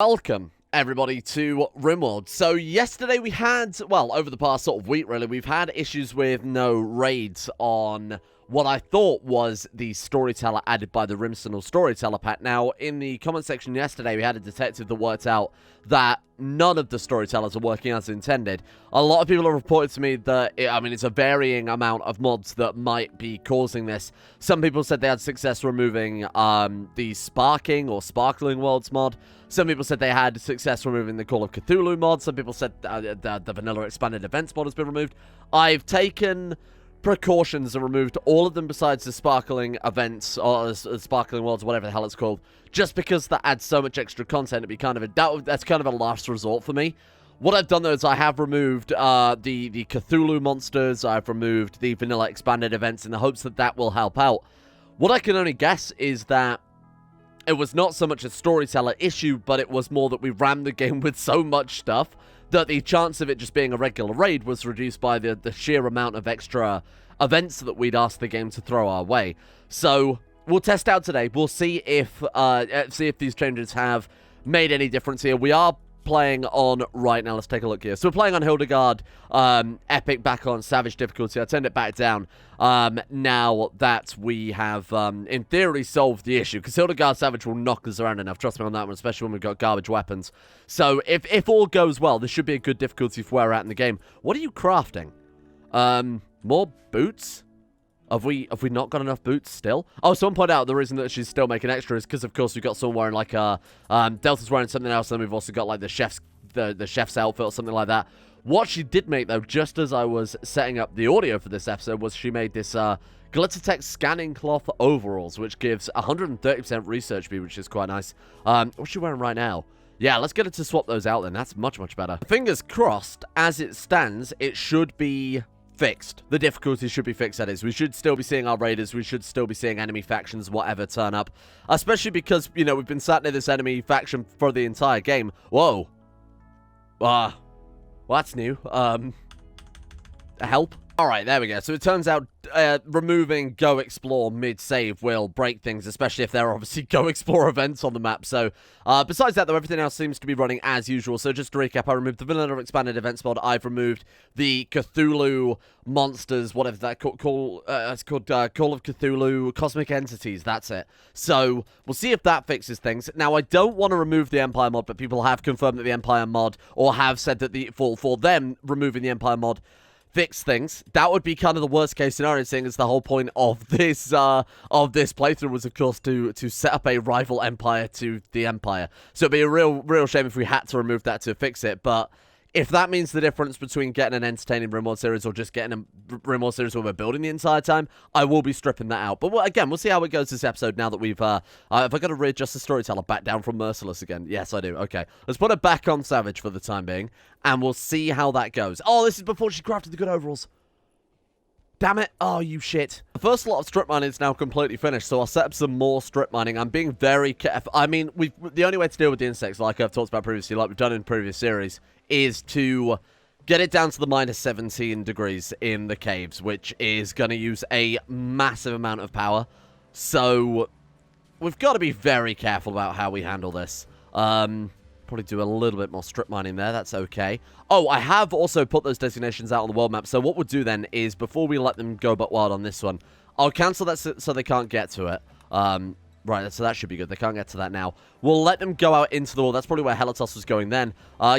Welcome, everybody, to Rimworld. So, yesterday we had, well, over the past sort of week, really, we've had issues with no raids on what I thought was the storyteller added by the Rimworld storyteller pack. Now, in the comment section yesterday, we had a detective that worked out that none of the storytellers are working as intended. A lot of people have reported to me that, it's a varying amount of mods that might be causing this. Some people said they had success removing the Sparking or Sparkling Worlds mod. Some people said they had success removing the Call of Cthulhu mod. Some people said the Vanilla Expanded Events mod has been removed. I've taken precautions and removed all of them besides the Sparkling Events or Sparkling Worlds, whatever the hell it's called, just because that adds so much extra content. It'd be kind of that's kind of a last resort for me. What I've done, though, is I have removed the Cthulhu monsters. I've removed the Vanilla Expanded Events in the hopes that that will help out. What I can only guess is that it was not so much a storyteller issue, but it was more that we rammed the game with so much stuff that the chance of it just being a regular raid was reduced by the sheer amount of extra events that we'd asked the game to throw our way. So we'll test out today. We'll see if these changes have made any difference here. We are playing on right now. Let's take a look here. So we're playing on Hildegard Epic back on Savage difficulty. I turned it back down now that we have in theory solved the issue, because Hildegard Savage will knock us around enough. Trust me on that one, especially when we've got garbage weapons. So if all goes well, this should be a good difficulty for where we're at in the game. What are you crafting? More boots? Have we not got enough boots still? Oh, someone pointed out the reason that she's still making extra is because, of course, we've got someone wearing, like, Delta's wearing something else, and then we've also got, like, the chef's outfit or something like that. What she did make, though, just as I was setting up the audio for this episode, was she made this, Glittertech scanning cloth overalls, which gives 130% research speed, which is quite nice. What's she wearing right now? Yeah, let's get her to swap those out, then. That's much, much better. Fingers crossed, as it stands, it should be fixed. The difficulty should be fixed, that is. We should still be seeing our raiders. We should still be seeing enemy factions, whatever, turn up. Especially because, you know, we've been sat near this enemy faction for the entire game. Whoa. Well, that's new. Help? Alright, there we go. So it turns out removing Go Explore mid-save will break things, especially if there are obviously Go Explore events on the map. So, besides that, though, everything else seems to be running as usual. So just to recap, I removed the Vanilla Expanded Events mod. I've removed the Cthulhu monsters, whatever that it's called Call of Cthulhu Cosmic Entities. That's it. So we'll see if that fixes things. Now, I don't want to remove the Empire mod, but people have confirmed that the Empire mod, or have said that for them removing the Empire mod fix things. That would be kind of the worst case scenario, seeing as the whole point of this playthrough was, of course, to set up a rival empire to the Empire. So it'd be a real shame if we had to remove that to fix it. But if that means the difference between getting an entertaining Rimworld series or just getting a Rimworld series where we're building the entire time, I will be stripping that out. But again, we'll see how it goes this episode now that we've... have I got to readjust the storyteller back down from Merciless again? Yes, I do. Okay. Let's put it back on Savage for the time being, and we'll see how that goes. Oh, this is before she crafted the good overalls. Damn it. Oh, you shit. The first lot of strip mining is now completely finished, so I'll set up some more strip mining. I'm being very careful. I mean, the only way to deal with the insects, like I've talked about previously, like we've done in previous series, is to get it down to the minus 17 degrees in the caves, which is going to use a massive amount of power. So we've got to be very careful about how we handle this. Probably do a little bit more strip mining there. That's okay. Oh, I have also put those designations out on the world map. So what we'll do then is, before we let them go butt wild on this one, I'll cancel that so they can't get to it. Right, so that should be good. They can't get to that now. We'll let them go out into the world. That's probably where Helitos was going then.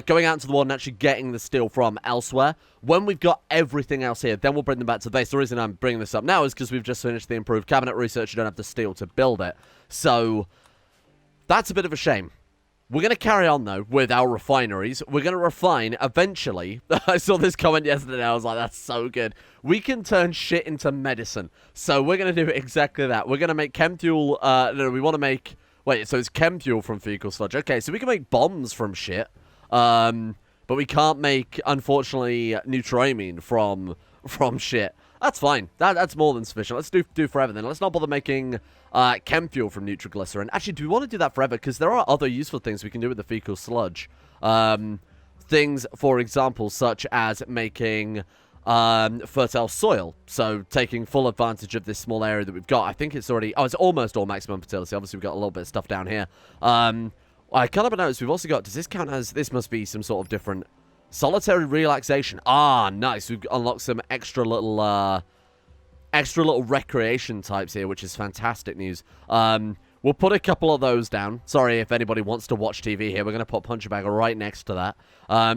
Going out into the world and actually getting the steel from elsewhere. When we've got everything else here, then we'll bring them back to the base. The reason I'm bringing this up now is because we've just finished the improved cabinet research. You don't have the steel to build it. So that's a bit of a shame. We're going to carry on, though, with our refineries. We're going to refine, eventually. I saw this comment yesterday, I was like, that's so good. We can turn shit into medicine. So we're going to do exactly that. We're going to make chem fuel, no, we want to make, wait, so it's chem fuel from fecal sludge. Okay, so we can make bombs from shit. But we can't make, unfortunately, neutroamine from shit. That's fine. That's more than sufficient. Let's do forever then. Let's not bother making chem fuel from nitroglycerin. Actually, do we want to do that forever? Because there are other useful things we can do with the fecal sludge. Things, for example, such as making fertile soil. So taking full advantage of this small area that we've got. I think it's already... Oh, it's almost all maximum fertility. Obviously, we've got a little bit of stuff down here. I can't help but notice we've also got, does this count as, this must be some sort of different, solitary relaxation. Ah, nice. We've unlocked some extra little recreation types here, which is fantastic news. We'll put a couple of those down. Sorry if anybody wants to watch TV here. We're going to put Puncher Bag right next to that.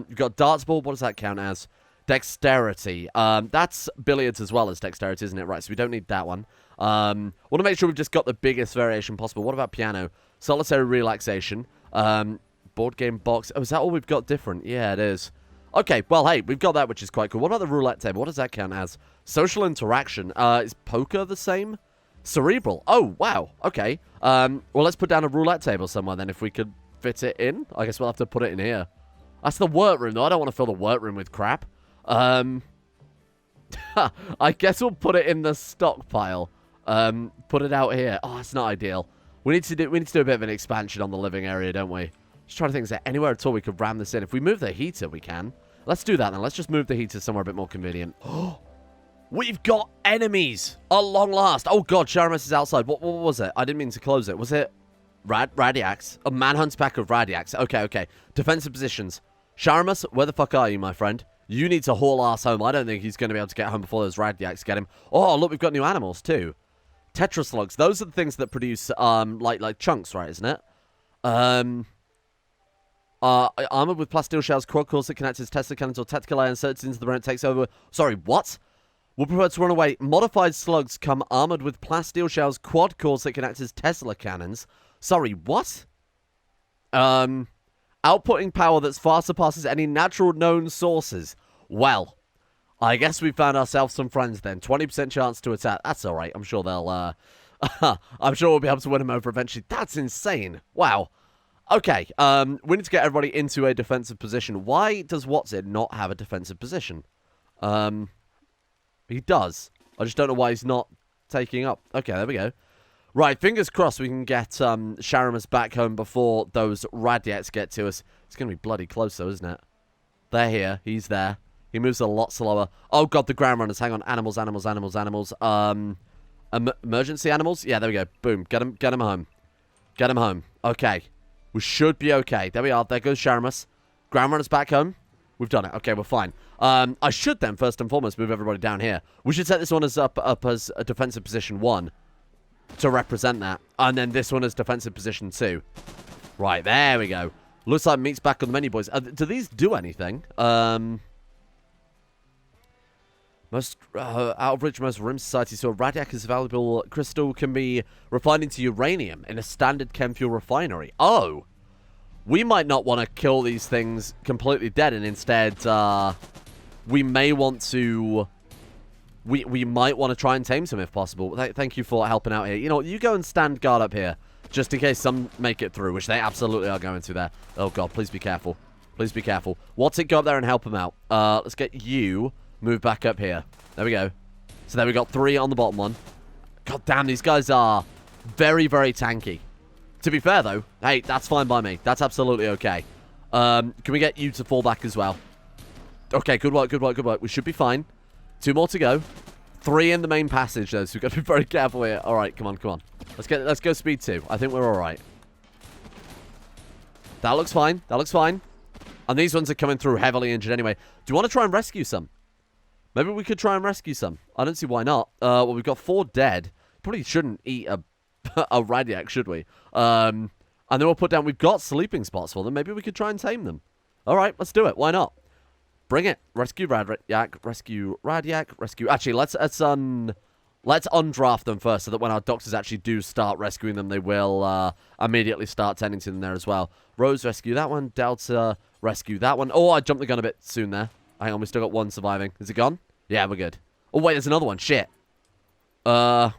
We've got Darts Ball. What does that count as? Dexterity. That's billiards as well as dexterity, isn't it? Right, so we don't need that one. Want to make sure we've just got the biggest variation possible. What about piano? Solitary relaxation. Board game box. Oh, is that all we've got different? Yeah, it is. Okay, well, hey, we've got that, which is quite cool. What about the roulette table? What does that count as? Social interaction. Is poker the same? Cerebral. Oh, wow. Okay. Well, let's put down a roulette table somewhere then if we could fit it in. I guess we'll have to put it in here. That's the workroom, though. I don't want to fill the workroom with crap. I guess we'll put it in the stockpile. Put it out here. Oh, that's not ideal. We need to do a bit of an expansion on the living area, don't we? Just trying to think, is there anywhere at all we could ram this in? If we move the heater, we can. Let's do that then. Let's just move the heater somewhere a bit more convenient. We've got enemies at long last. Oh, God, Sharamus is outside. What was it? I didn't mean to close it. Was it Radiax? A manhunt pack of Radiax. Okay. Defensive positions. Sharamus, where the fuck are you, my friend? You need to haul ass home. I don't think he's going to be able to get home before those Radiacs get him. Oh, look, we've got new animals, too. Tetraslugs. Those are the things that produce, like chunks, right, isn't it? Armored with plasteel shells, quad cores that connect his Tesla cannons or tactical layer inserted into the brain, takes over. Sorry, what? Will prefer to run away. Modified slugs come armored with plasteel shells, quad cores that connect his Tesla cannons. Sorry, what? Outputting power that far surpasses any natural known sources. Well, I guess we found ourselves some friends then. 20% chance to attack. That's all right. I'm sure they'll, I'm sure we'll be able to win them over eventually. That's insane. Wow. Okay, we need to get everybody into a defensive position. Why does What's-It not have a defensive position? He does. I just don't know why he's not taking up. Okay, there we go. Right, fingers crossed we can get Sharamus back home before those Radiacs get to us. It's going to be bloody close, though, isn't it? They're here. He's there. He moves a lot slower. Oh, God, the ground runners. Hang on. Animals. Emergency animals? Yeah, there we go. Boom. Get him home. Get him home. Okay. We should be okay. There we are. There goes Sharamus. Ground runners back home. We've done it. Okay, we're fine. I should then, first and foremost, move everybody down here. We should set this one as up as a defensive position 1 to represent that. And then this one as defensive position 2. Right, there we go. Looks like meat's back on the menu, boys. Do these do anything? Most out of reach, most Rim society, so a Radiac is a valuable crystal can be refined into uranium in a standard chem fuel refinery. Oh! We might not want to kill these things completely dead, and instead, we may want to... We might want to try and tame some if possible. Thank you for helping out here. You know, you go and stand guard up here, just in case some make it through, which they absolutely are going to there. Oh, God, please be careful. Please be careful. What's-It, go up there and help him out. Let's get you... move back up here. There we go. So there we got 3 on the bottom one. God damn, these guys are very, very tanky. To be fair, though, hey, that's fine by me. That's absolutely okay. Can we get you to fall back as well? Okay, good work. We should be fine. 2 more to go. 3 in the main passage, though, so we've got to be very careful here. All right, come on. Let's go speed 2. I think we're all right. That looks fine. And these ones are coming through heavily injured anyway. Do you want to try and rescue some? Maybe we could try and rescue some. I don't see why not. Well, we've got 4 dead. Probably shouldn't eat a Radiac, should we? And then we'll put down... We've got sleeping spots for them. Maybe we could try and tame them. All right, let's do it. Why not? Bring it. Rescue Radiac. Rescue Radiac. Rescue... Actually, let's undraft them first so that when our doctors actually do start rescuing them, they will immediately start tending to them there as well. Rose, rescue that one. Delta, rescue that one. Oh, I jumped the gun a bit soon there. Hang on, we still got 1 surviving. Is it gone? Yeah, we're good. Oh, wait, there's another one. Shit. That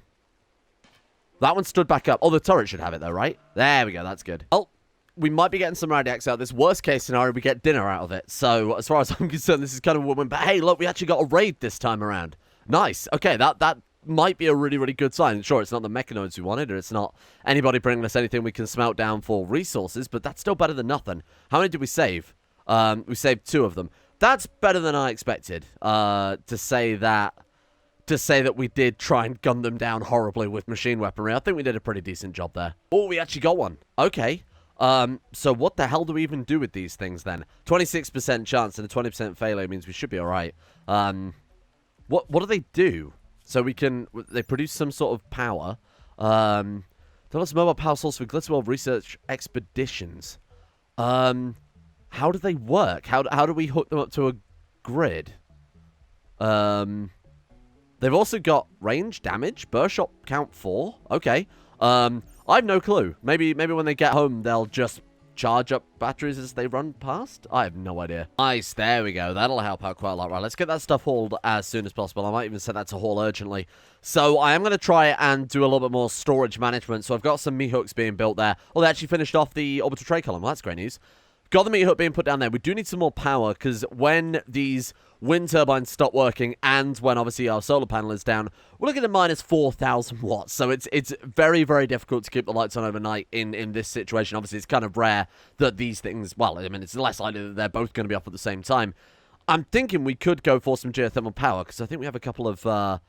one stood back up. Oh, the turret should have it, though, right? There we go. That's good. Well, we might be getting some Radiacs out. This worst-case scenario, we get dinner out of it. So, as far as I'm concerned, this is kind of a win-win. But, hey, look, we actually got a raid this time around. Nice. Okay, that might be a really, really good sign. Sure, it's not the mechanoids we wanted, or it's not anybody bringing us anything we can smelt down for resources, but that's still better than nothing. How many did we save? We saved 2 of them. That's better than I expected, to say that we did try and gun them down horribly with machine weaponry. I think we did a pretty decent job there. Oh, we actually got one. Okay. So what the hell do we even do with these things then? 26% chance and a 20% failure means we should be alright. What do they do? So they produce some sort of power. Develop a mobile power source for Glitterworld research expeditions. How do they work? How do we hook them up to a grid? They've also got range, damage, burst shot count 4. Okay. I have no clue. Maybe when they get home, they'll just charge up batteries as they run past? I have no idea. Nice, there we go. That'll help out quite a lot. Right, let's get that stuff hauled as soon as possible. I might even set that to haul urgently. So I am going to try and do a little bit more storage management. So I've got some meat hooks being built there. Oh, they actually finished off the orbital tray column. Well, that's great news. Got the meat hook being put down there. We do need some more power because when these wind turbines stop working and when obviously our solar panel is down, we're looking at minus 4,000 watts. So it's very, very difficult to keep the lights on overnight in this situation. Obviously, it's kind of rare that these things, well, I mean, it's less likely that they're both going to be off at the same time. I'm thinking we could go for some geothermal power because I think we have a couple of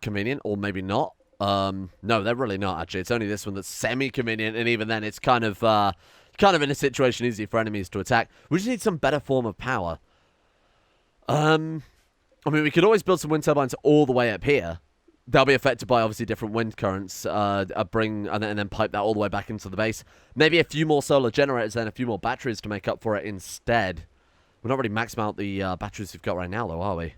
convenient, or maybe not. No, they're really not, actually. It's only this one that's semi-convenient, and even then it's kind of in a situation easy for enemies to attack. We just need some better form of power. I mean, we could always build some wind turbines all the way up here. They'll be affected by, obviously, different wind currents. And then pipe that all the way back into the base. Maybe a few more solar generators and a few more batteries to make up for it instead. We're not really maxing out the batteries we've got right now, though, are we?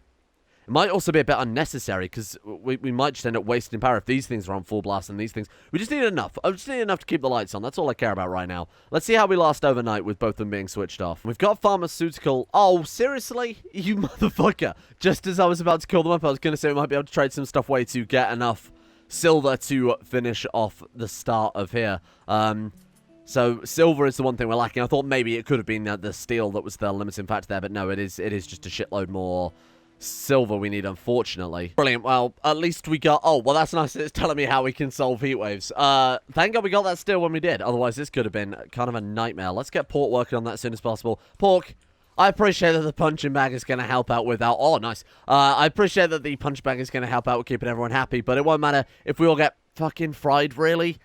It might also be a bit unnecessary, because we might just end up wasting power if these things are on full blast and these things. We just need enough. I just need enough to keep the lights on. That's all I care about right now. Let's see how we last overnight with both of them being switched off. We've got pharmaceutical. Oh, seriously? You motherfucker. Just as I was about to call them up, I was going to say we might be able to trade some stuff away to get enough silver to finish off the start of here. So silver is the one thing we're lacking. I thought maybe it could have been the steel that was the limiting factor there, but no, it is just a shitload more silver we need, unfortunately. Brilliant. Well, at least we got... Oh, well, that's nice. It's telling me how we can solve heat waves. Thank God we got that steel when we did. Otherwise, this could have been kind of a nightmare. Let's get Pork working on that as soon as possible. Pork, I appreciate that the punching bag is going to help out with our... Oh, nice. I appreciate that the punch bag is going to help out with keeping everyone happy, but it won't matter if we all get fucking fried, really.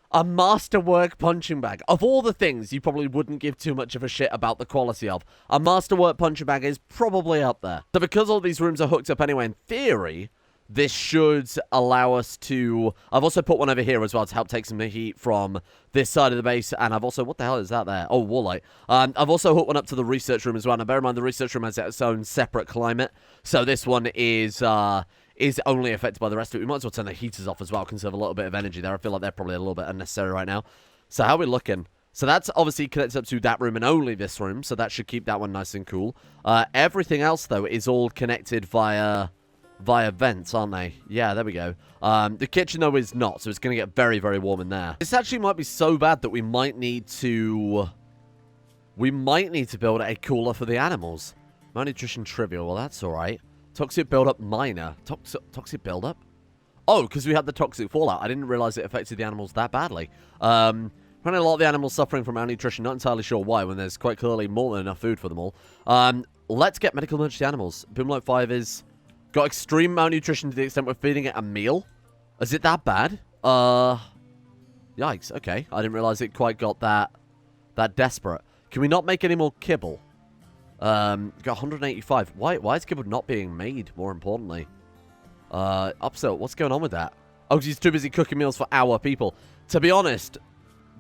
A masterwork punching bag. Of all the things you probably wouldn't give too much of a shit about the quality of, a masterwork punching bag is probably up there. So because all these rooms are hooked up anyway, in theory, this should allow us to... I've also put one over here as well to help take some of the heat from this side of the base. And I've also... What the hell is that there? Oh, wall light. I've also hooked one up to the research room as well. Now, bear in mind, the research room has its own separate climate. So this one is only affected by the rest of it. We might as well turn the heaters off as well, conserve a little bit of energy there. I feel like they're probably a little bit unnecessary right now. So how are we looking? So that's obviously connected up to that room and only this room, so that should keep that one nice and cool. Everything else, though, is all connected via vents, aren't they? Yeah, there we go. The kitchen, though, is not, so it's going to get very, very warm in there. This actually might be so bad that we might need to build a cooler for the animals. Malnutrition trivial, well, that's all right. Toxic buildup minor. Toxic buildup? Oh, because we had the toxic fallout. I didn't realize it affected the animals that badly. Apparently a lot of the animals suffering from malnutrition. Not entirely sure why, when there's quite clearly more than enough food for them all. Let's get medical emergency animals. Boomlight 5 is... Got extreme malnutrition to the extent we're feeding it a meal. Is it that bad? Yikes. Okay. I didn't realize it quite got that desperate. Can we not make any more kibble? Got 185. Why is kibble not being made, more importantly? Upsell, what's going on with that? Oh, because he's too busy cooking meals for our people. To be honest,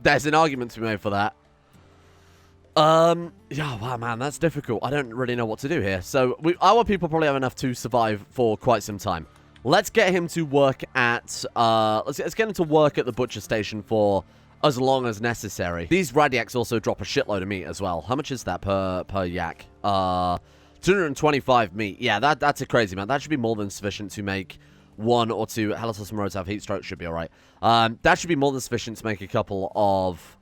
there's an argument to be made for that. Yeah, wow, man, that's difficult. I don't really know what to do here. So, our people probably have enough to survive for quite some time. Let's get him to work at, let's get him to work at the butcher station for as long as necessary. These radiacs also drop a shitload of meat as well. How much is that per yak? 225 meat. Yeah, that's a crazy amount. That should be more than sufficient to make one or two. Hellas some roads have heat stroke. Should be all right. That should be more than sufficient to make a couple of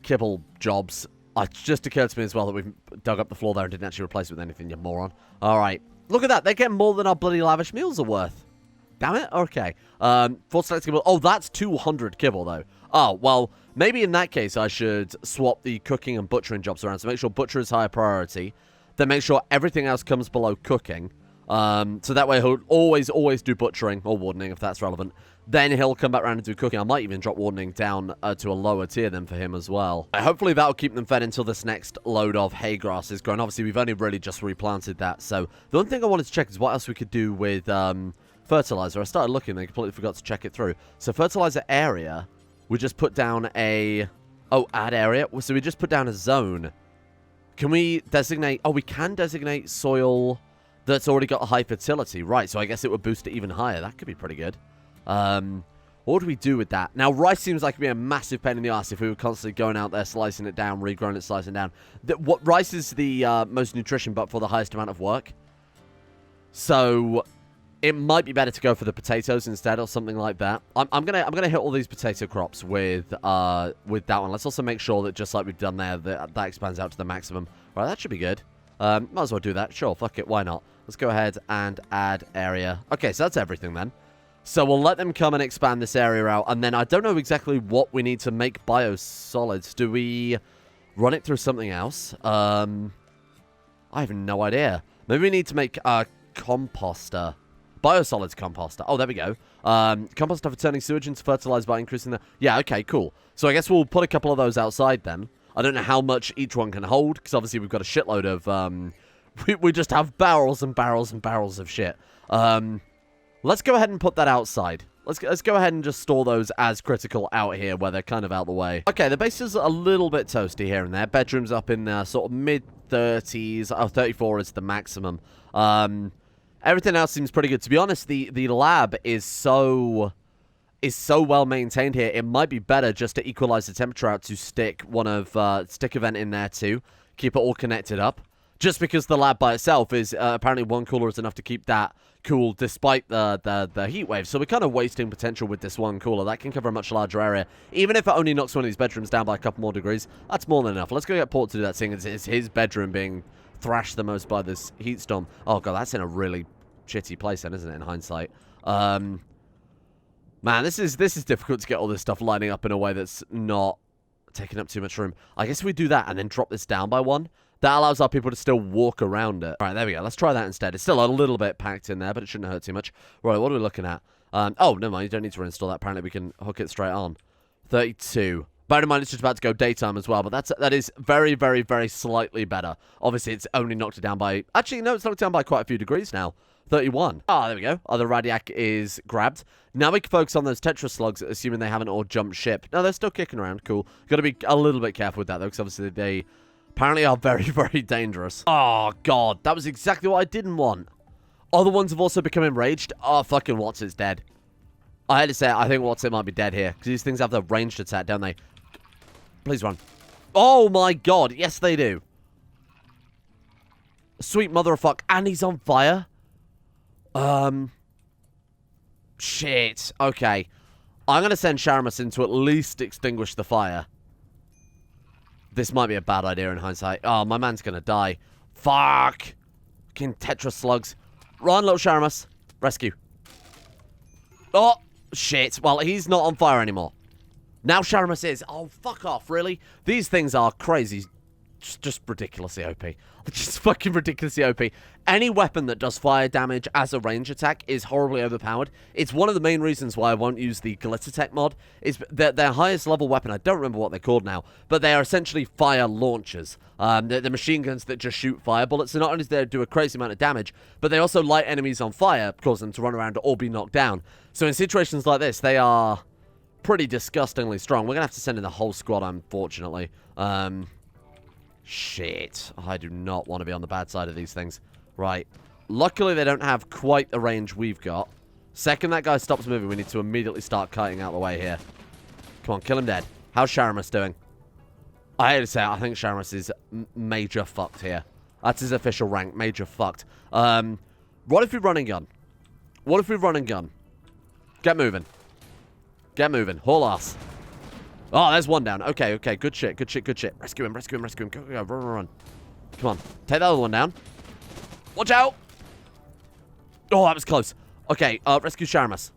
kibble jobs. It just occurred to me as well that we've dug up the floor there and didn't actually replace it with anything, you moron. All right. Look at that. They get more than our bloody lavish meals are worth. Damn it. Okay. 4 selected kibble. Oh, that's 200 kibble, though. Oh, well, maybe in that case I should swap the cooking and butchering jobs around. So make sure butcher is higher priority. Then make sure everything else comes below cooking. So that way he'll always do butchering, or wardening if that's relevant. Then he'll come back around and do cooking. I might even drop wardening down to a lower tier then for him as well. Hopefully that'll keep them fed until this next load of hay grass is grown. Obviously, we've only really just replanted that. So the one thing I wanted to check is what else we could do with fertilizer. I started looking and I completely forgot to check it through. So fertilizer area, we just put down a... Oh, add area. So we just put down a zone. Can we designate... Oh, we can designate soil that's already got a high fertility. Right, so I guess it would boost it even higher. That could be pretty good. What do we do with that? Now, rice seems like it'd be a massive pain in the ass if we were constantly going out there, slicing it down, regrowing it, slicing it down. Rice is the most nutrition, but for the highest amount of work. So it might be better to go for the potatoes instead, or something like that. I'm gonna hit all these potato crops with that one. Let's also make sure that just like we've done there, that expands out to the maximum. Right, that should be good. Might as well do that. Sure, fuck it, why not? Let's go ahead and add area. Okay, so that's everything then. So we'll let them come and expand this area out, and then I don't know exactly what we need to make biosolids. Do we run it through something else? I have no idea. Maybe we need to make a composter. Biosolids composter. Oh, there we go. Composter for turning sewage into fertilizer by increasing the... Yeah, okay, cool. So I guess we'll put a couple of those outside then. I don't know how much each one can hold, because obviously we've got a shitload of... We just have barrels and barrels and barrels of shit. Let's go ahead and put that outside. Let's go ahead and just store those as critical out here where they're kind of out the way. Okay, the base is a little bit toasty here and there. Bedroom's up in sort of mid-30s. Oh, 34 is the maximum. Everything else seems pretty good. To be honest, the lab is so well maintained here. It might be better just to equalize the temperature out to stick stick a vent in there too. Keep it all connected up. Just because the lab by itself is apparently one cooler is enough to keep that cool despite the heat wave. So we're kind of wasting potential with this one cooler. That can cover a much larger area. Even if it only knocks one of these bedrooms down by a couple more degrees, that's more than enough. Let's go get Port to do that thing. It's his bedroom being thrashed the most by this heat storm. Oh, God, that's in a really shitty place then, isn't it, in hindsight? Man, this is difficult to get all this stuff lining up in a way that's not taking up too much room. I guess we do that and then drop this down by one. That allows our people to still walk around it. All right, there we go. Let's try that instead. It's still a little bit packed in there, but it shouldn't hurt too much. Right, what are we looking at? Oh, never mind. You don't need to reinstall that. Apparently, we can hook it straight on. 32. Bear in mind, it's just about to go daytime as well, but that is very, very, very slightly better. Obviously, it's only knocked it down by... Actually, no, it's knocked down by quite a few degrees now. 31. Ah, there we go. The Radiac is grabbed. Now we can focus on those Tetra Slugs, assuming they haven't all jumped ship. No, they're still kicking around. Cool. Got to be a little bit careful with that, though, because obviously they... apparently are very, very dangerous. Oh, God. That was exactly what I didn't want. Other ones have also become enraged. Oh, fucking Watsit's dead. I had to say, I think Watsit might be dead here. Because these things have the ranged attack, don't they? Please run. Oh, my God. Yes, they do. Sweet mother of fuck. And he's on fire? Shit. Okay. I'm going to send Sharamus in to at least extinguish the fire. This might be a bad idea in hindsight. Oh, my man's gonna die. Fuck. Fucking Tetra Slugs. Run, little Sharamus. Rescue. Oh, shit. Well, he's not on fire anymore. Now Sharamus is. Oh, fuck off, really? These things are crazy. Just ridiculously OP. Just fucking ridiculously OP. Any weapon that does fire damage as a range attack is horribly overpowered. It's one of the main reasons why I won't use the Glitter Tech mod. Is their highest level weapon, I don't remember what they're called now, but they are essentially fire launchers. They're machine guns that just shoot fire bullets. So not only do they do a crazy amount of damage, but they also light enemies on fire, cause them to run around or be knocked down. So in situations like this, they are pretty disgustingly strong. We're going to have to send in the whole squad, unfortunately. Shit. I do not want to be on the bad side of these things. Right. Luckily, they don't have quite the range we've got. Second that guy stops moving, we need to immediately start cutting out the way here. Come on, kill him dead. How's Sharamus doing? I hate to say it, I think Sharamus is major fucked here. That's his official rank, major fucked. What if we run and gun? What if we run and gun? Get moving. Get moving. Haul ass. Oh, there's one down. Okay, okay. Good shit, good shit, good shit. Rescue him, rescue him, rescue him. Go, go, go. Run, run, run. Come on. Take that other one down. Watch out. Oh, that was close. Okay, rescue Sharamus.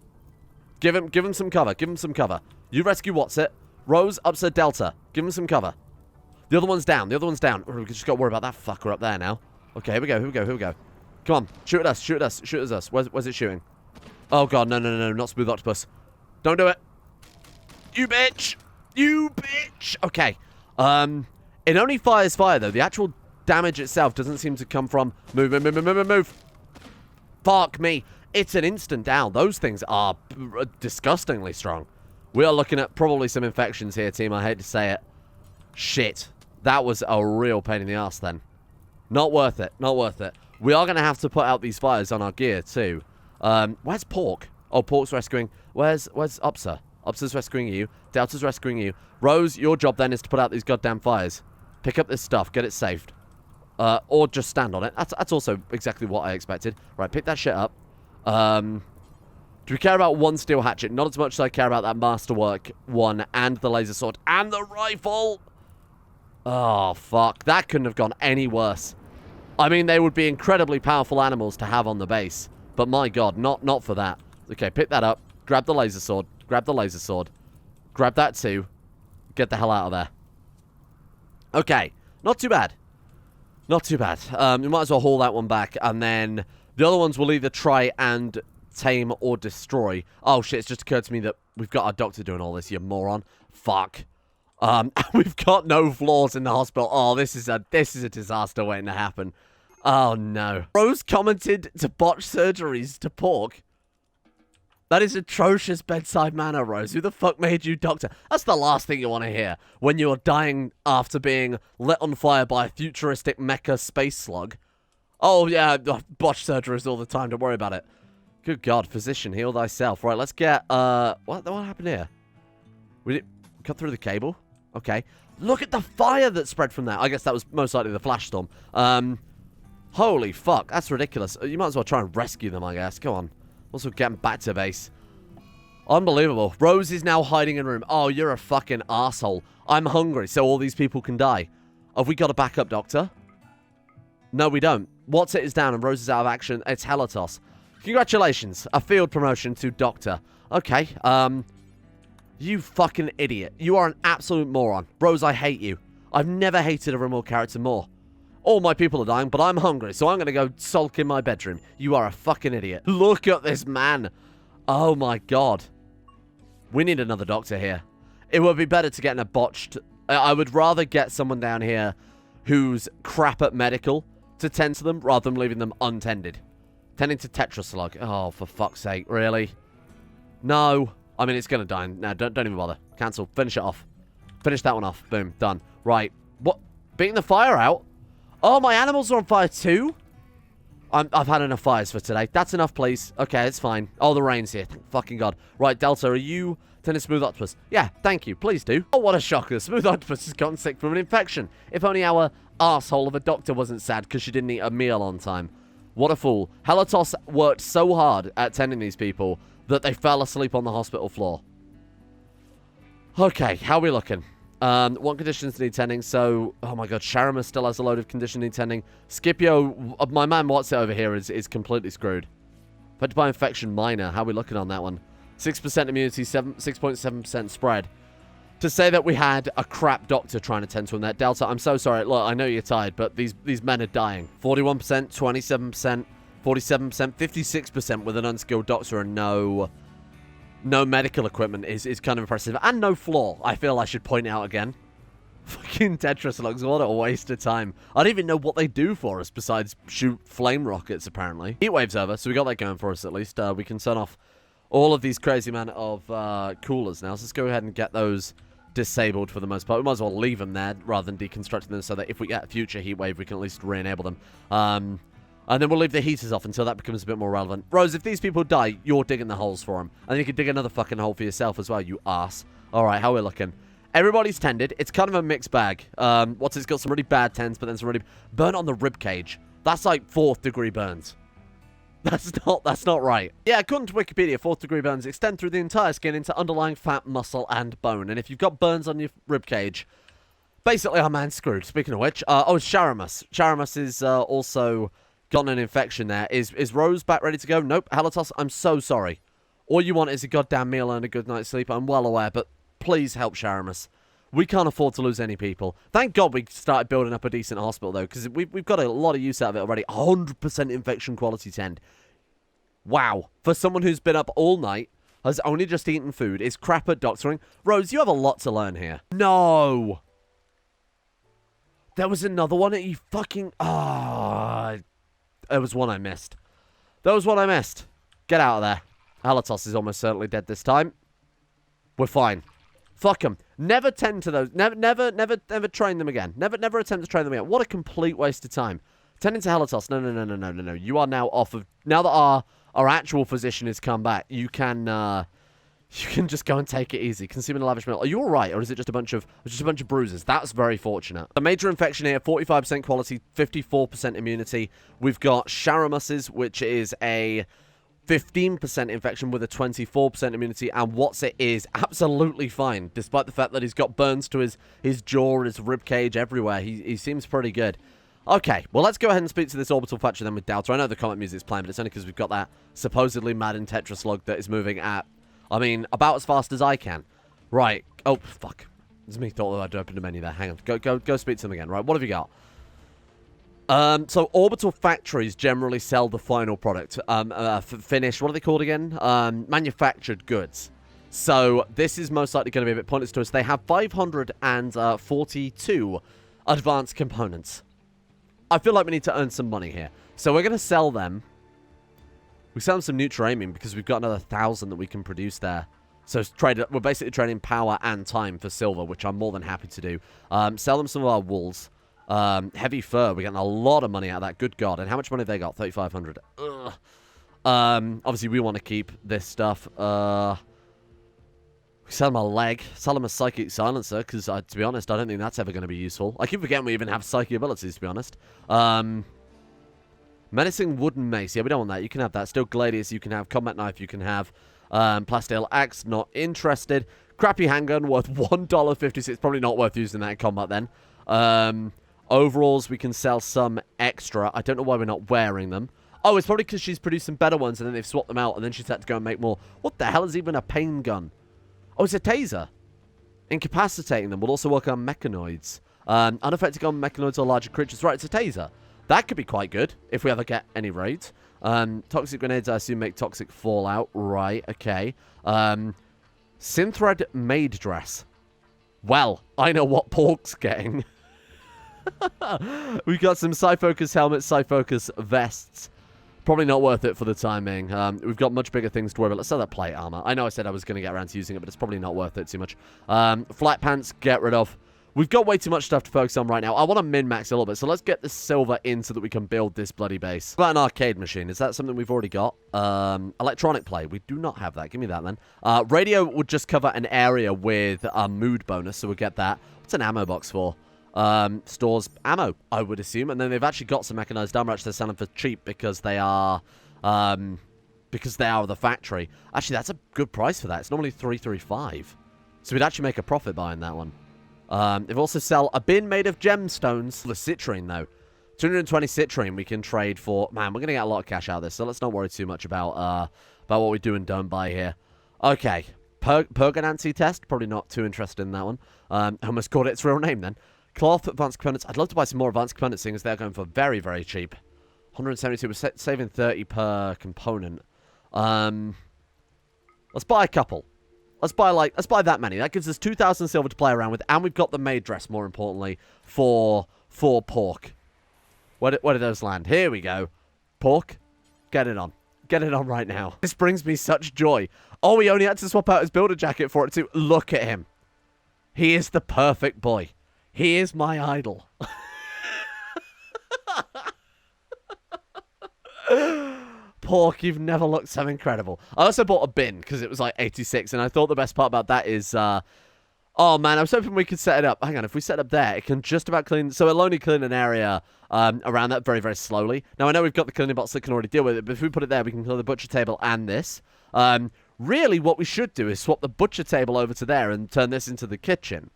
Give him some cover. Give him some cover. You rescue Watsit. Rose, upset Delta. Give him some cover. The other one's down. The other one's down. We just got to worry about that fucker up there now. Okay, here we go, here we go, here we go. Come on. Shoot at us. Shoot at us. Shoot at us. Where's it shooting? Oh, God. No, no, no, no. Not smooth octopus. Don't do it. You bitch. You bitch. Okay. It only fires fire, though. The actual damage itself doesn't seem to come from... Move, move, move, move, move, move. Fuck me. It's an instant down. Those things are disgustingly strong. We are looking at probably some infections here, team. I hate to say it. Shit. That was a real pain in the ass, then. Not worth it. Not worth it. We are going to have to put out these fires on our gear, too. Where's Pork? Oh, Pork's rescuing. Where's Upsa? Upsa's rescuing you. Delta's rescuing you. Rose, your job, then, is to put out these goddamn fires. Pick up this stuff. Get it saved. Or just stand on it. That's also exactly what I expected. Right, pick that shit up. Do we care about one steel hatchet? Not as much as I care about that masterwork one and the laser sword and the rifle. Oh, fuck. That couldn't have gone any worse. I mean, they would be incredibly powerful animals to have on the base. But my God, not for that. Okay, pick that up. Grab the laser sword. Grab the laser sword. Grab that too. Get the hell out of there. Okay, not too bad. Not too bad. We might as well haul that one back. And then the other ones will either try and tame or destroy. Oh, shit, it's just occurred to me that we've got our doctor doing all this, you moron. Fuck. We've got no floors in the hospital. Oh, this is a disaster waiting to happen. Oh, no. Rose commented to botch surgeries to Pork. That is atrocious bedside manner, Rose. Who the fuck made you doctor? That's the last thing you want to hear when you're dying after being lit on fire by a futuristic mecha space slug. Oh, yeah, botch surgeries all the time. Don't worry about it. Good God, physician, heal thyself. Right, let's get, what happened here? We did cut through the cable? Okay. Look at the fire that spread from that. I guess that was most likely the flash storm. Holy fuck, that's ridiculous. You might as well try and rescue them, I guess. Go on. Also getting back to base. Unbelievable. Rose is now hiding in a room. Oh, you're a fucking asshole. I'm hungry, so all these people can die. Have we got a backup doctor? No, we don't. What's it is down and Rose is out of action. It's Helatos. Congratulations. A field promotion to doctor. Okay, you fucking idiot. You are an absolute moron. Rose, I hate you. I've never hated a Rimworld character more. All my people are dying, but I'm hungry, so I'm going to go sulk in my bedroom. You are a fucking idiot. Look at this man. Oh, my God. We need another doctor here. It would be better to get in a botched... I would rather get someone down here who's crap at medical to tend to them rather than leaving them untended. Tending to Slug. Oh, for fuck's sake. Really? No. I mean, it's going to die. No, don't even bother. Cancel. Finish it off. Finish that one off. Boom. Done. Right. What? Beating the fire out? Oh, my animals are on fire too? I've had enough fires for today. That's enough, please. Okay, it's fine. Oh, the rain's here. Thank fucking God. Right, Delta, are you tending Smooth Octopus? Yeah, thank you. Please do. Oh, what a shocker. Smooth Octopus has gotten sick from an infection. If only our arsehole of a doctor wasn't sad because she didn't eat a meal on time. What a fool. Helatos worked so hard at tending these people that they fell asleep on the hospital floor. Okay, how are we looking? What conditions need tending? So, oh my God, Sharamus still has a load of condition need tending. Scipio, my man What's It over here is completely screwed. Affected by infection, minor. How are we looking on that one? 6% immunity, 6.7% spread. To say that we had a crap doctor trying to tend to him there. Delta, I'm so sorry. Look, I know you're tired, but these men are dying. 41%, 27%, 47%, 56% with an unskilled doctor and no medical equipment is kind of impressive. And no floor, I feel I should point out again. Fucking Slugs, what a waste of time. I don't even know what they do for us besides shoot flame rockets, apparently. Heatwave's over, so we got that going for us at least. We can turn off all of these crazy man of coolers now. So let's go ahead and get those disabled for the most part. We might as well leave them there rather than deconstructing them so that if we get a future heatwave, we can at least re-enable them. And then we'll leave the heaters off until that becomes a bit more relevant. Rose, if these people die, you're digging the holes for them. And you can dig another fucking hole for yourself as well, you ass. Alright, how are we looking? Everybody's tended. It's kind of a mixed bag. It's got some really bad tends, but then some really... Burn on the rib cage. That's like 4th degree burns. That's not right. Yeah, according to Wikipedia, 4th degree burns extend through the entire skin into underlying fat, muscle, and bone. And if you've got burns on your rib cage, basically our man's screwed. Speaking of which, Sharamus. Sharamus is also gotten an infection there. Is Rose back ready to go? Nope. Helatos, I'm so sorry. All you want is a goddamn meal and a good night's sleep. I'm well aware, but please help Sharamus. We can't afford to lose any people. Thank God we started building up a decent hospital, though, because we've got a lot of use out of it already. 100% infection quality 10. Wow. For someone who's been up all night, has only just eaten food, is crap at doctoring. Rose, you have a lot to learn here. No. There was another one that you fucking... Ah. There was one I missed. There was one I missed. Get out of there. Halatos is almost certainly dead this time. We're fine. Fuck them. Never tend to those. Never train them again. Never attempt to train them again. What a complete waste of time. Tending to Halatos. No. You are now off of... Now that our actual physician has come back, you can just go and take it easy. Consuming a lavish meal. Are you alright? Or is it just a bunch of bruises? That's very fortunate. A major infection here, 45% quality, 54% immunity. We've got Sharamus's, which is a 15% infection with a 24% immunity, and what's it is absolutely fine, despite the fact that he's got burns to his jaw, his rib cage, everywhere. He seems pretty good. Okay, well, let's go ahead and speak to this orbital factory then with Doubter. I know the comment music's playing, but it's only because we've got that supposedly mad and Tetra Slug that is moving at, I mean, about as fast as I can. Right. Oh, fuck. It's me thought that I'd opened a menu there. Hang on. Go speak to them again. Right, what have you got? So orbital factories generally sell the final product. Finished, what are they called again? Manufactured goods. So this is most likely going to be a bit pointless to us. They have 542 advanced components. I feel like we need to earn some money here. So we're going to sell them. We sell them some Nutramium because we've got another 1,000 that we can produce there. So we're basically trading power and time for silver, which I'm more than happy to do. Sell them some of our wools. Heavy fur. We're getting a lot of money out of that. Good God. And how much money have they got? 3,500. Ugh. Obviously, we want to keep this stuff. We sell them a leg. Sell them a psychic silencer, because to be honest, I don't think that's ever going to be useful. I keep forgetting we even have psychic abilities, to be honest. Menacing wooden mace. Yeah, we don't want that. You can have that. Still gladius. You can have combat knife. You can have plasteel axe. Not interested. Crappy handgun worth $1.56. It's probably not worth using that in combat then. Overalls, we can sell some extra. I don't know why we're not wearing them. Oh, it's probably because she's produced some better ones and then they've swapped them out and then she's had to go and make more. What the hell is even a pain gun? Oh, it's a taser. Incapacitating them will also work on mechanoids. Unaffected on mechanoids or larger creatures. Right, it's a taser. That could be quite good if we ever get any raids. Toxic grenades, I assume, make toxic fallout. Right, okay. Synthread maid dress. Well, I know what Pork's getting. We've got some Psyfocus helmets, Psyfocus vests. Probably not worth it for the time being. We've got much bigger things to worry about. Let's sell that plate armor. I know I said I was going to get around to using it, but it's probably not worth it too much. Flat pants, get rid of. We've got way too much stuff to focus on right now. I want to min-max a little bit, so let's get the silver in so that we can build this bloody base. What about an arcade machine? Is that something we've already got? Electronic play. We do not have that. Give me that then. Radio would just cover an area with a mood bonus, so we'll get that. What's an ammo box for? Stores ammo, I would assume. And then they've actually got some mechanized armor, which they're selling for cheap because they are the factory. Actually, that's a good price for that. It's normally $335. So we'd actually make a profit buying that one. They've also sell a bin made of gemstones. The citrine, though. 220 citrine we can trade for. Man, we're going to get a lot of cash out of this, so let's not worry too much about what we do and don't buy here. Okay. Pergonancy test. Probably not too interested in that one. I almost called it its real name then. Cloth, advanced components. I'd love to buy some more advanced components, seeing as they're going for very, very cheap. 172. We're saving 30 per component. Let's buy a couple. Let's buy that many. That gives us 2,000 silver to play around with, and we've got the maid dress, more importantly, for Pork. Where did those land? Here we go. Pork, get it on. Get it on right now. This brings me such joy. Oh, we only had to swap out his builder jacket for it too. Look at him. He is the perfect boy. He is my idol. Pork, you've never looked so incredible. I also bought a bin because it was like 86, and I thought the best part about that is, oh man, I was hoping we could set it up. Hang on, if we set it up there, it can just about clean, so it'll only clean an area around that very, very slowly. Now, I know we've got the cleaning box that can already deal with it, but if we put it there, we can clear the butcher table and this. Really, what we should do is swap the butcher table over to there and turn this into the kitchen.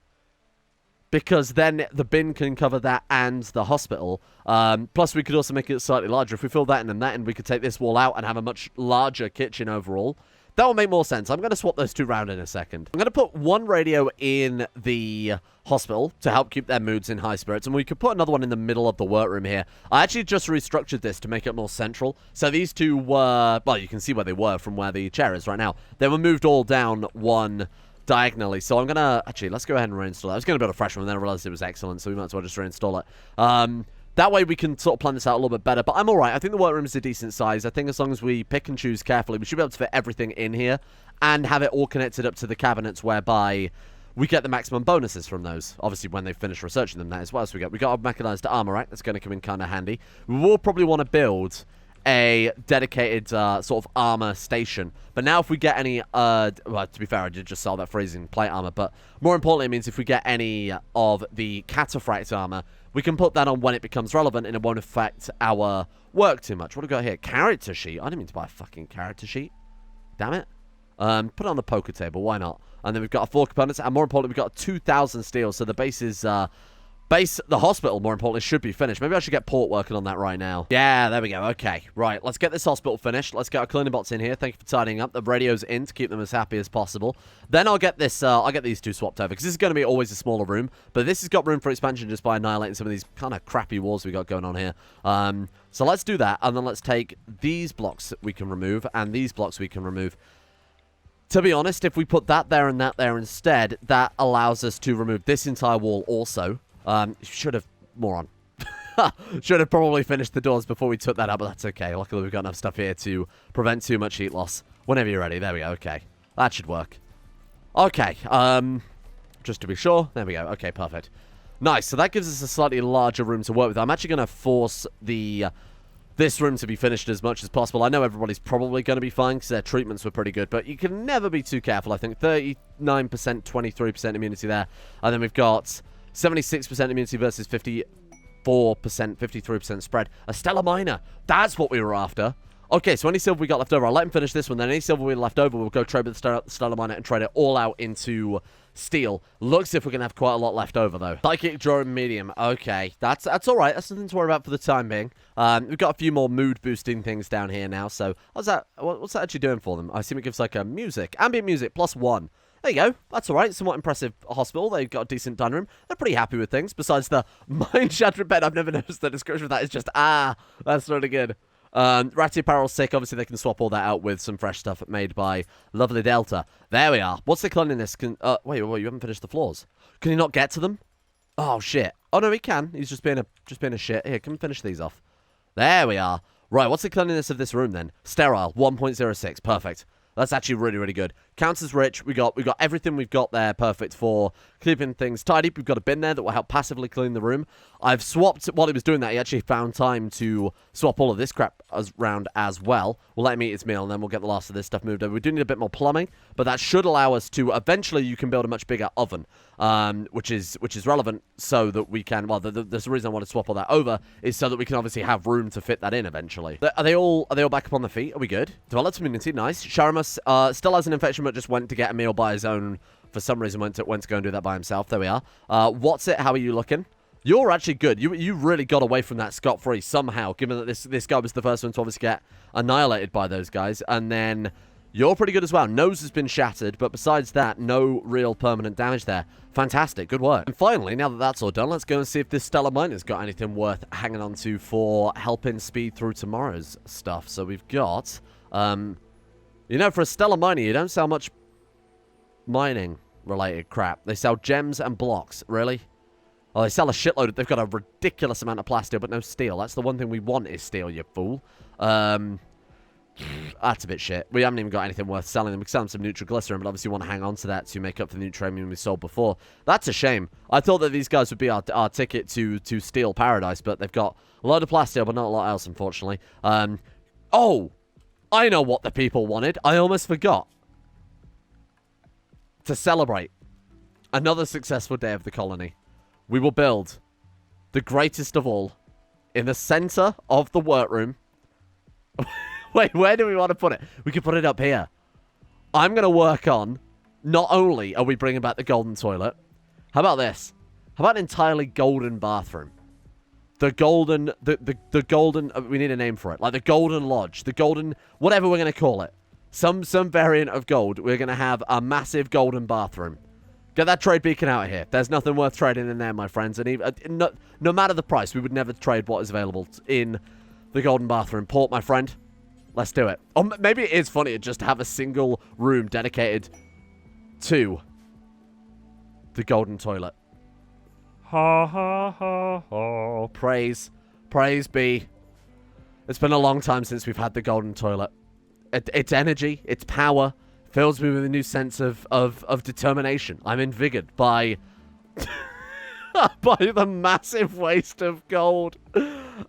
Because then the bin can cover that and the hospital. Plus, we could also make it slightly larger. If we fill that in and that in, we could take this wall out and have a much larger kitchen overall. That will make more sense. I'm going to swap those two around in a second. I'm going to put one radio in the hospital to help keep their moods in high spirits, and we could put another one in the middle of the workroom here. I actually just restructured this to make it more central. So these two were, well, you can see where they were from where the chair is right now. They were moved all down one diagonally. So I'm going to, actually, let's go ahead and reinstall it. I was going to build a fresh one, and then I realized it was excellent, so we might as well just reinstall it. That way we can sort of plan this out a little bit better. But I'm all right. I think the workroom is a decent size. I think as long as we pick and choose carefully, we should be able to fit everything in here and have it all connected up to the cabinets whereby we get the maximum bonuses from those. Obviously, when they finish researching them, that is what else we got. We got a mechanized armor rack. That's going to come in kind of handy. We will probably want to build a dedicated sort of armor station. But now if we get any, well, to be fair, I did just sell that freezing plate armor. But more importantly, it means if we get any of the cataphract armor, we can put that on when it becomes relevant and it won't affect our work too much. What do we got here? Character sheet. I didn't mean to buy a fucking character sheet. Damn it. Put it on the poker table. Why not? And then we've got 4 components. And more importantly, we've got 2,000 steel. So the base is... the hospital, more importantly, should be finished. Maybe I should get Port working on that right now. Yeah, there we go. Okay, right. Let's get this hospital finished. Let's get our cleaning bots in here. Thank you for tidying up. The radio's in to keep them as happy as possible. Then I'll get this. I'll get these two swapped over because this is going to be always a smaller room. But this has got room for expansion just by annihilating some of these kind of crappy walls we got going on here. So let's do that, and then let's take these blocks that we can remove and these blocks we can remove. To be honest, if we put that there and that there instead, that allows us to remove this entire wall also. Should have, moron. Should have probably finished the doors before we took that out, but that's okay. Luckily, we've got enough stuff here to prevent too much heat loss. Whenever you're ready. There we go. Okay. That should work. Okay. Just to be sure. There we go. Okay, perfect. Nice. So that gives us a slightly larger room to work with. I'm actually going to force this room to be finished as much as possible. I know everybody's probably going to be fine because their treatments were pretty good, but you can never be too careful. I think 39%, 23% immunity there. And then we've got 76% immunity versus 54%, 53% spread. A Stellar Miner. That's what we were after. Okay, so any silver we got left over, I'll let him finish this one. Then any silver we left over, we'll go trade with the Stellar Miner and trade it all out into steel. Looks as if we're going to have quite a lot left over, though. Psychic Drone Medium. Okay, that's all right. That's nothing to worry about for the time being. We've got a few more mood-boosting things down here now. So what's that actually doing for them? I assume it gives like a music. Ambient music, +1. There you go. That's all right. Somewhat impressive hospital. They've got a decent dining room. They're pretty happy with things. Besides the mind-shattering bed, I've never noticed the description of that. It's just, that's really good. Ratty Apparel's sick. Obviously, they can swap all that out with some fresh stuff made by Lovely Delta. There we are. What's the cleanliness? Wait, you haven't finished the floors. Can he not get to them? Oh, shit. Oh, no, he can. He's just being a shit. Here, come and finish these off. There we are. Right, what's the cleanliness of this room, then? Sterile, 1.06. Perfect. That's actually really, really good. Counts as rich. We got everything we've got there perfect for keeping things tidy. We've got a bin there that will help passively clean the room. I've swapped, while he was doing that, he actually found time to swap all of this crap around as well. We'll let him eat his meal, and then we'll get the last of this stuff moved over. We do need a bit more plumbing, but that should allow us to, eventually you can build a much bigger oven, which is relevant so that we can, well, there's the reason I want to swap all that over, is so that we can obviously have room to fit that in eventually. Are they all back up on their feet? Are we good? Developed immunity, nice. Sharamus still has an infection, but just went to get a meal by his own. For some reason, went to go and do that by himself. There we are. What's it? How are you looking? You're actually good. You really got away from that scot-free somehow, given that this guy was the first one to obviously get annihilated by those guys. And then you're pretty good as well. Nose has been shattered, but besides that, no real permanent damage there. Fantastic. Good work. And finally, now that that's all done, let's go and see if this Stellar Miner's got anything worth hanging on to for helping speed through tomorrow's stuff. So we've got... you know, for a Stellar Miner, you don't sell much mining-related crap. They sell gems and blocks. Really? Oh, they sell a shitload. They've got a ridiculous amount of plasteel, but no steel. That's the one thing we want is steel, you fool. That's a bit shit. We haven't even got anything worth selling them. We can sell them some nitroglycerin, but obviously want to hang on to that to make up for the neutronium we sold before. That's a shame. I thought that these guys would be our ticket to steel paradise, but they've got a lot of plasteel, but not a lot else, unfortunately. Oh! I know what the people wanted. I almost forgot. To celebrate another successful day of the colony, we will build the greatest of all in the center of the workroom. Wait, where do we want to put it? We could put it up here. I'm going to work on, not only are we bringing back the golden toilet, how about this? How about an entirely golden bathroom? The golden, the golden, we need a name for it. Like the golden lodge, the golden, whatever we're going to call it. some variant of gold, we're going to have a massive golden bathroom. Get that trade beacon out of here. There's nothing worth trading in there, my friends. And even, no matter the price, we would never trade what is available in the golden bathroom. Port, my friend, let's do it. Or maybe it is funny just to have a single room dedicated to the golden toilet. Ha, ha, ha, ha. Praise be. It's been a long time since we've had the golden toilet. Its energy, its power fills me with a new sense of determination. I'm invigorated by by the massive waste of gold.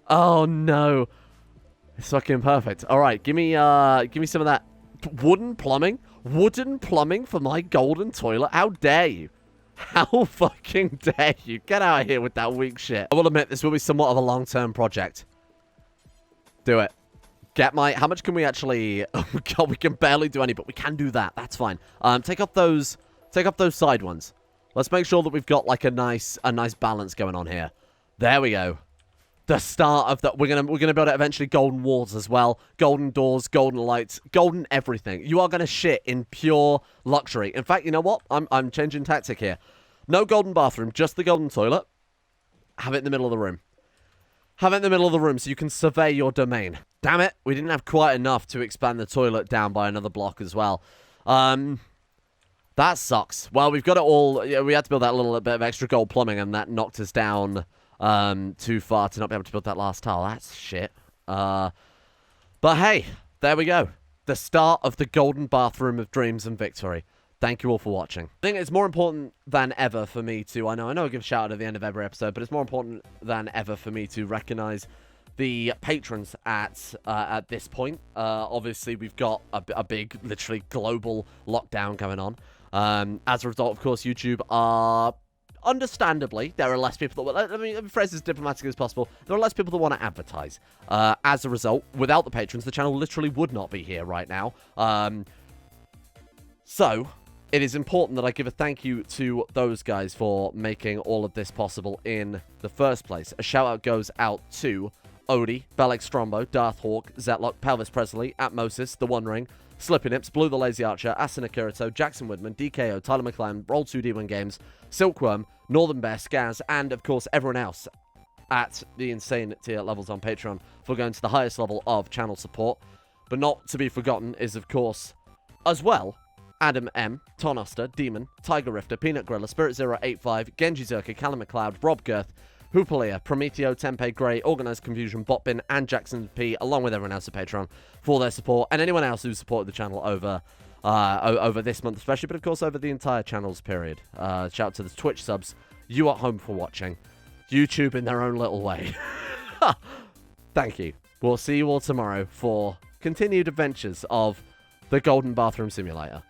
Oh no, it's fucking perfect. All right, give me some of that wooden plumbing for my golden toilet. How dare you? How fucking dare you? Get out of here with that weak shit. I will admit this will be somewhat of a long-term project. Do it. How much can we actually... Oh, God, we can barely do any, but we can do that. That's fine. Take off those side ones. Let's make sure that we've got, like, a nice balance going on here. There we go. The start of that. We're gonna build out eventually golden walls as well. Golden doors, golden lights, golden everything. You are gonna shit in pure luxury. In fact, you know what? I'm changing tactic here. No golden bathroom, just the golden toilet. Have it in the middle of the room. Have it in the middle of the room so you can survey your domain. Damn it, we didn't have quite enough to expand the toilet down by another block as well. That sucks. Well, we've got it all. Yeah, we had to build that little bit of extra gold plumbing, and that knocked us down too far to not be able to build that last tile. That's shit. But hey, there we go. The start of the golden bathroom of dreams and victory. Thank you all for watching. I think it's more important than ever for me to... I know I give a shout out at the end of every episode, but it's more important than ever for me to recognize the patrons at this point. Obviously, we've got a big, literally global lockdown going on. As a result, of course, YouTube are... Understandably, there are less people that... Let me phrase as diplomatically as possible. There are less people that want to advertise. As a result, without the patrons, the channel literally would not be here right now. So... It is important that I give a thank you to those guys for making all of this possible in the first place. A shout out goes out to Odie, Bellex Strombo, Darthhawk, Zetlock, Pelvis Presley, Atmosis, The One Ring, Slippy Nips, Blue the Lazy Archer, Asuna Kirito, Jackson Woodman, DKO, Tyler McLean, Roll2D1 Games, Silkworm, Northern Bear, Skaz, and of course everyone else at the insane tier levels on Patreon for going to the highest level of channel support. But not to be forgotten is of course, as well, Adam M, Tonoster, Demon, Tiger Rifter, Peanut Griller, Spirit085, Genji Zerka, Callum McLeod, Rob Girth, Hoopalia, Prometeo, Tempe Grey, Organised Confusion, Botbin, and Jackson P, along with everyone else at Patreon for their support, and anyone else who's supported the channel over this month especially, but of course over the entire channel's period. Shout out to the Twitch subs, you at home for watching, YouTube in their own little way. Thank you. We'll see you all tomorrow for continued adventures of the Golden Bathroom Simulator.